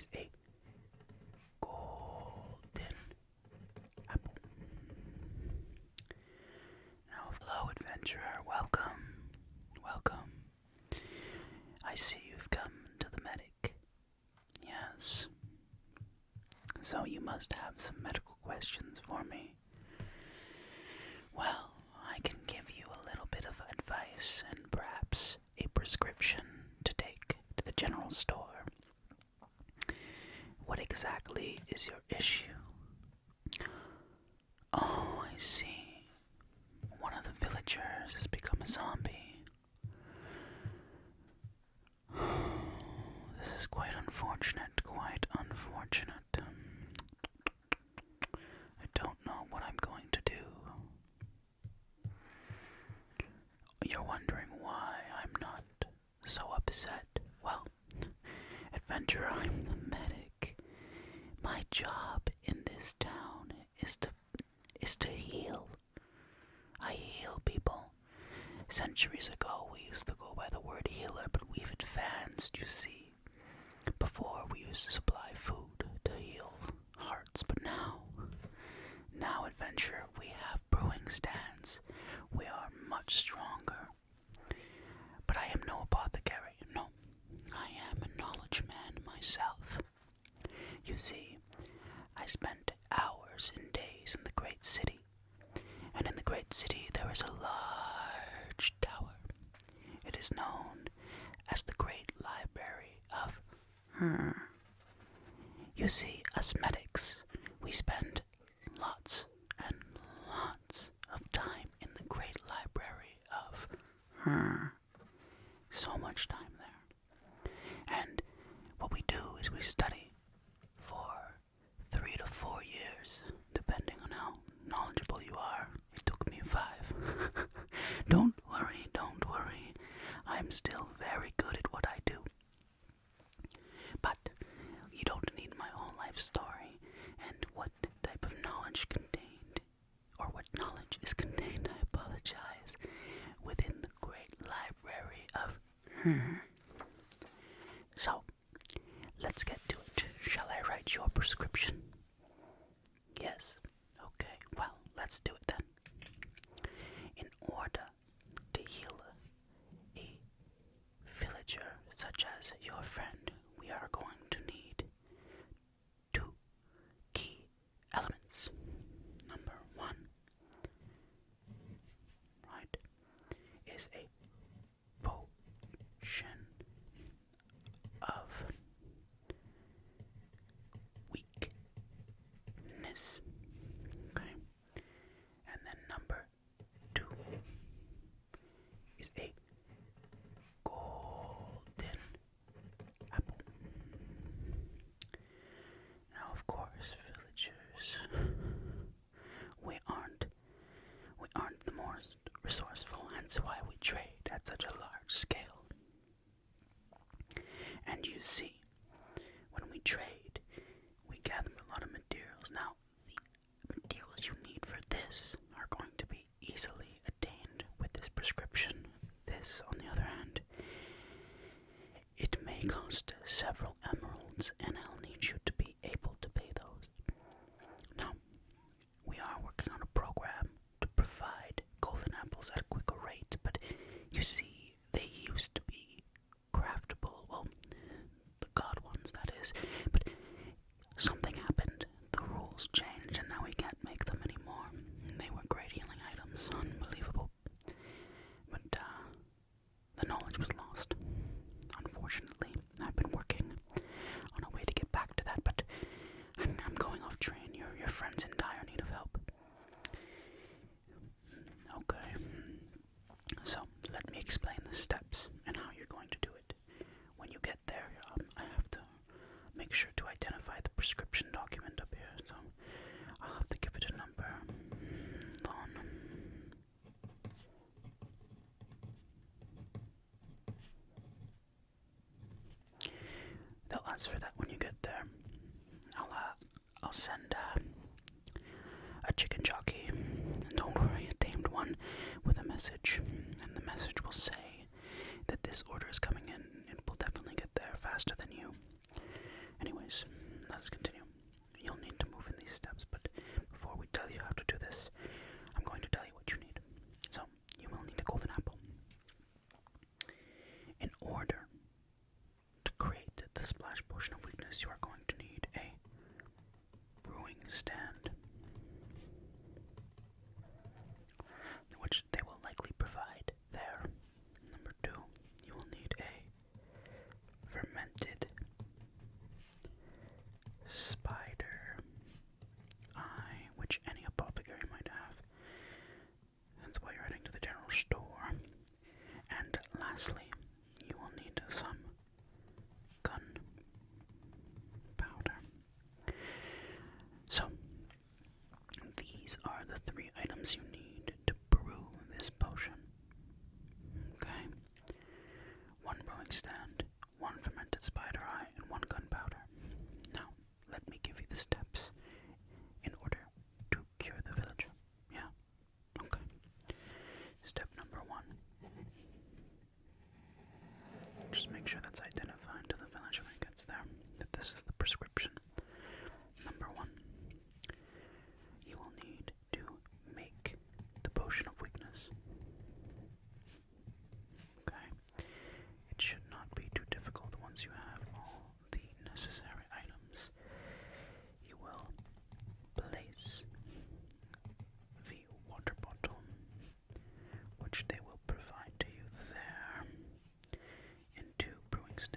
is a golden apple. Now, hello, adventurer. Welcome. I see you've come to the medic. Yes. So you must have some medical questions for me. Well, I can give you a little bit of advice and perhaps a prescription to take to the general store. What exactly is your issue? Oh, I see. One of the villagers has become a zombie. This is quite unfortunate. I don't know what I'm going to do. You're wondering why I'm not so upset. Well, adventurer, I'm the medic. My job in this town is to heal. I heal people. Centuries ago, we used to go by the word healer, but we've advanced, you see. Before, we used to supply food to heal hearts, but now, adventurer, we have brewing stands. We are much stronger. But I am no apothecary. No, I am a knowledge man myself. You see, I spent hours and days in the great city. And in the great city there is a large tower. It is known as the Great Library of You see, us medics, we spend lots and lots of time in the Great Library of So much time there. And what we do is we study for 3 to 4 years, depending on how knowledgeable you are. It took me 5. Don't worry. I'm still very good at what I do. But you don't need my whole life story and what type of knowledge contained, or what knowledge is contained, I apologize, within the Great Library of So, let's get to it. Shall I write your prescription? Yes. Okay, well, let's do it then. In order to heal a villager such as your friend, we are going to need 2 key elements. Number 1, right, is a potion of weakness. Okay. And then number 2 is a golden apple. Now, of course, villagers, we aren't the most resourceful, hence why we trade at such a large scale. And you see, when we trade, we gather a lot of materials. Now, the materials you need for this are going to be easily attained with this prescription. This, on the other hand, it may cost several emeralds, and I'll need you to be able to pay those. Now, we are working on a program to provide golden apples at a quicker rate, but you see, they used to be craftable, well, the god ones, that is, but something happened, the rules changed, and now we can't make them anymore. They were great healing items, unbelievable, but the knowledge was lost, unfortunately. I've been working on a way to get back to that, but I'm going off train. Your friend's in dire need of help. Okay, so let me explain the steps and how you're going to do it. When you get there, I have to make sure to identify the prescription document up here, so I'll have to give it a number. Hold on. They'll ask for that when you get there. I'll send a chicken jockey. Don't worry, a tamed one with a message, and the message will say that this order is coming in. It will definitely get there faster than you. Anyway, anyways, let's continue. You'll need to move in these steps, but before we tell you how to do this, I'm going to tell you what you need. So, you will need a golden apple. In order to create the splash potion of weakness, you are going to need a brewing stand, which they will likely provide there. Number 2, you will need a fermented spider eye, which any apothecary might have. That's why you're heading to the general store. And lastly, you will need some gunpowder. So, these are the 3 items you need to brew this potion. Okay? 1 brewing stand, 1 fermented spider eye, and 1 gunpowder. Now, let me give you the steps in order to cure the villager. Yeah? Okay. Step number 1. Just make sure that's identified to the villager when it gets there, that this is the prescription. Number 1. You will need to make the potion of weakness. Okay? It should not be too difficult once you have all the necessary items. You will place the water bottle, which they will provide to you there, into brewing stand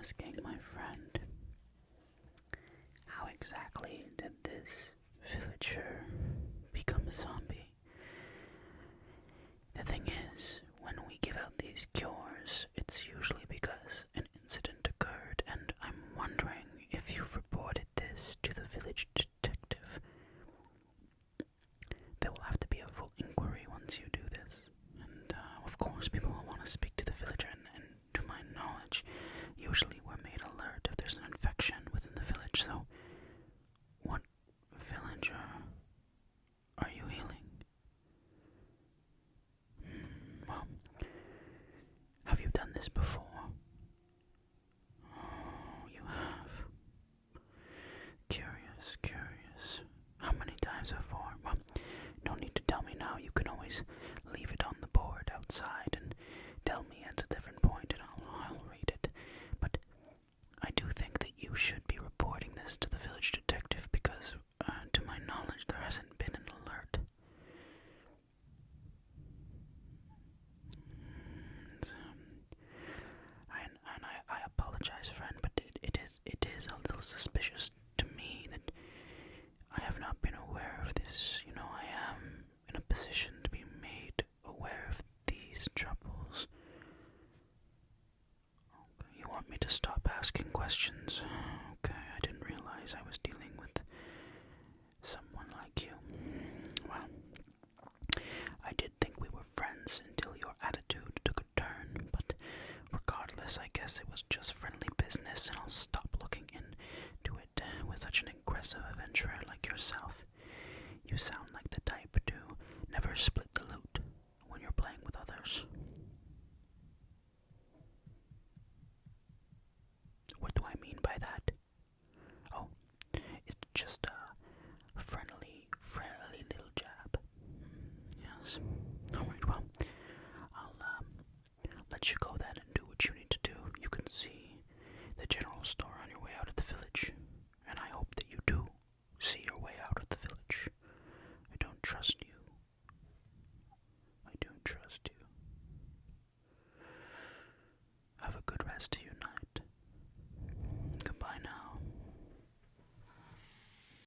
asking, my friend, how exactly did this villager become a zombie? The thing is, when we give out these cures, it's usually because an incident occurred, and I'm wondering if you've reported this to the village detective. There will have to be a full inquiry once you do this, and of course people will want to speak to the villager, and to my knowledge, usually we're made alert if there's an infection within the village. So what villager are you healing? Well, have you done this before? Oh, you have. Curious. How many times before? Well, no need to tell me now. You can always leave it on the board outside and tell me at a different point, and I'll read it. But I do think that you should be reporting this to the village detective because, to my knowledge, there hasn't been an alert. I apologize, friend, but it is a little suspicious to me that I have not been aware of this. You know, I am in a position to be made aware of these troubles. Okay, you want me to stop asking questions? Okay, I didn't realize I was dealing with someone like you. Well, I did think we were friends until your attitude took a turn, but regardless, I guess it was just friendly business, and I'll stop looking into it with such an aggressive adventurer like yourself. You sound like the type to never split the loot when you're playing with others. What do I mean by that? Oh, it's just a friendly little jab. Yes. Alright, well, I'll let you go then and do what you need to do. You can see the general store on your way out of the village, and I hope that you do see your way out of the village. I don't trust